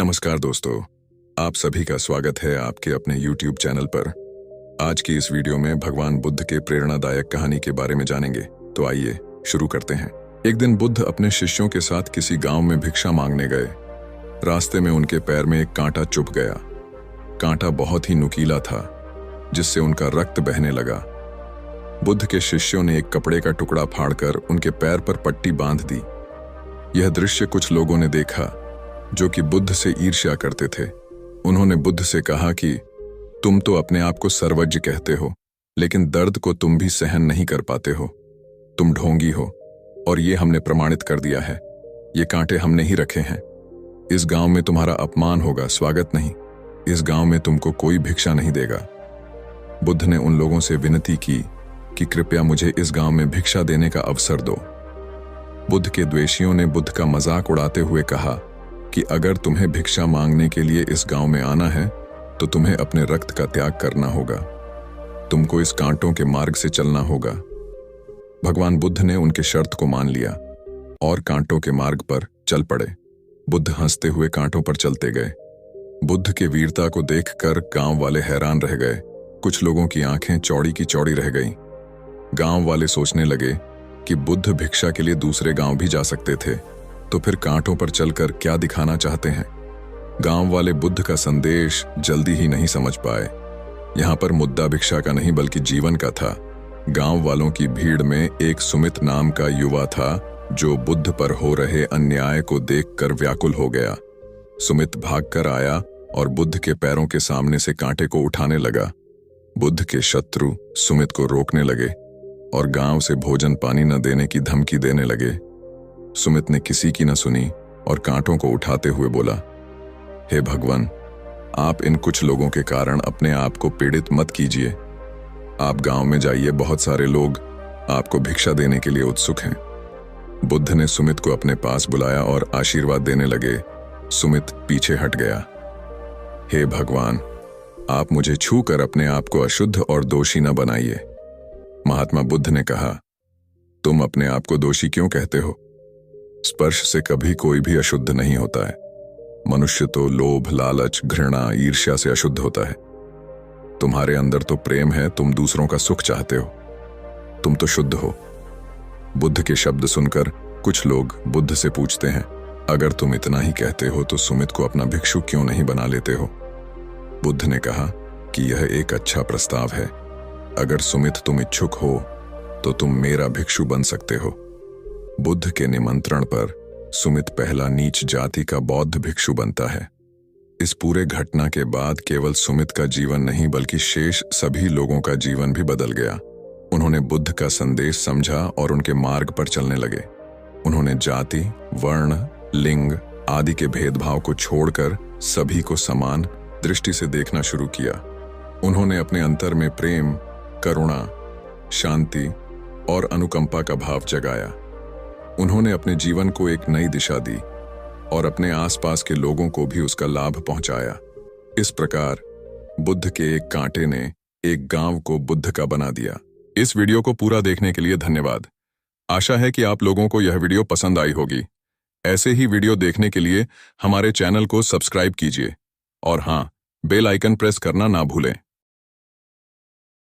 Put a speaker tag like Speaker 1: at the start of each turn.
Speaker 1: नमस्कार दोस्तों, आप सभी का स्वागत है आपके अपने YouTube चैनल पर। आज की इस वीडियो में भगवान बुद्ध के प्रेरणादायक कहानी के बारे में जानेंगे। तो आइए शुरू करते हैं। एक दिन बुद्ध अपने शिष्यों के साथ किसी गांव में भिक्षा मांगने गए। रास्ते में उनके पैर में एक कांटा चुभ गया। कांटा बहुत ही नुकीला था, जिससे उनका रक्त बहने लगा। बुद्ध के शिष्यों ने एक कपड़े का टुकड़ा फाड़कर उनके पैर पर पट्टी बांध दी। यह दृश्य कुछ लोगों ने देखा जो कि बुद्ध से ईर्ष्या करते थे। उन्होंने बुद्ध से कहा कि तुम तो अपने आप को सर्वज्ञ कहते हो, लेकिन दर्द को तुम भी सहन नहीं कर पाते हो। तुम ढोंगी हो और ये हमने प्रमाणित कर दिया है। ये कांटे हमने ही रखे हैं। इस गांव में तुम्हारा अपमान होगा, स्वागत नहीं। इस गांव में तुमको कोई भिक्षा नहीं देगा। बुद्ध ने उन लोगों से विनती की कि कृपया मुझे इस गांव में भिक्षा देने का अवसर दो। बुद्ध के द्वेषियों ने बुद्ध का मजाक उड़ाते हुए कहा कि अगर तुम्हें भिक्षा मांगने के लिए इस गांव में आना है तो तुम्हें अपने रक्त का त्याग करना होगा। तुमको इस कांटों के मार्ग से चलना होगा। भगवान बुद्ध ने उनके शर्त को मान लिया और कांटों के मार्ग पर चल पड़े। बुद्ध हंसते हुए कांटों पर चलते गए। बुद्ध के वीरता को देखकर गांव वाले हैरान रह गए। कुछ लोगों की आंखें चौड़ी की चौड़ी रह गईं। गांव वाले सोचने लगे कि बुद्ध भिक्षा के लिए दूसरे गांव भी जा सकते थे, तो फिर कांटों पर चलकर क्या दिखाना चाहते हैं। गांव वाले बुद्ध का संदेश जल्दी ही नहीं समझ पाए। यहां पर मुद्दा भिक्षा का नहीं बल्कि जीवन का था। गांव वालों की भीड़ में एक सुमित नाम का युवा था जो बुद्ध पर हो रहे अन्याय को देखकर व्याकुल हो गया। सुमित भागकर आया और बुद्ध के पैरों के सामने से कांटे को उठाने लगा। बुद्ध के शत्रु सुमित को रोकने लगे और गांव से भोजन पानी न देने की धमकी देने लगे। सुमित ने किसी की न सुनी और कांटों को उठाते हुए बोला, हे भगवान, आप इन कुछ लोगों के कारण अपने आप को पीड़ित मत कीजिए। आप गांव में जाइए, बहुत सारे लोग आपको भिक्षा देने के लिए उत्सुक हैं। बुद्ध ने सुमित को अपने पास बुलाया और आशीर्वाद देने लगे। सुमित पीछे हट गया। हे भगवान, आप मुझे छूकर अपने आप को अशुद्ध और दोषी न बनाइए। महात्मा बुद्ध ने कहा, तुम अपने आप को दोषी क्यों कहते हो? स्पर्श से कभी कोई भी अशुद्ध नहीं होता है। मनुष्य तो लोभ, लालच, घृणा, ईर्ष्या से अशुद्ध होता है। तुम्हारे अंदर तो प्रेम है, तुम दूसरों का सुख चाहते हो। तुम तो शुद्ध हो। बुद्ध के शब्द सुनकर कुछ लोग बुद्ध से पूछते हैं, अगर तुम इतना ही कहते हो तो सुमित को अपना भिक्षु क्यों नहीं बना लेते हो? बुद्ध ने कहा कि यह एक अच्छा प्रस्ताव है। अगर सुमित तुम इच्छुक हो तो तुम मेरा भिक्षु बन सकते हो। बुद्ध के निमंत्रण पर सुमित पहला नीच जाति का बौद्ध भिक्षु बनता है। इस पूरे घटना के बाद केवल सुमित का जीवन नहीं बल्कि शेष सभी लोगों का जीवन भी बदल गया। उन्होंने बुद्ध का संदेश समझा और उनके मार्ग पर चलने लगे। उन्होंने जाति, वर्ण, लिंग आदि के भेदभाव को छोड़कर सभी को समान दृष्टि से देखना शुरू किया। उन्होंने अपने अंतर में प्रेम, करुणा, शांति और अनुकंपा का भाव जगाया। उन्होंने अपने जीवन को एक नई दिशा दी और अपने आसपास के लोगों को भी उसका लाभ पहुंचाया। इस प्रकार बुद्ध के एक कांटे ने एक गांव को बुद्ध का बना दिया। इस वीडियो को पूरा देखने के लिए धन्यवाद। आशा है कि आप लोगों को यह वीडियो पसंद आई होगी। ऐसे ही वीडियो देखने के लिए हमारे चैनल को सब्सक्राइब कीजिए और हाँ, बेल आइकन प्रेस करना ना भूलें।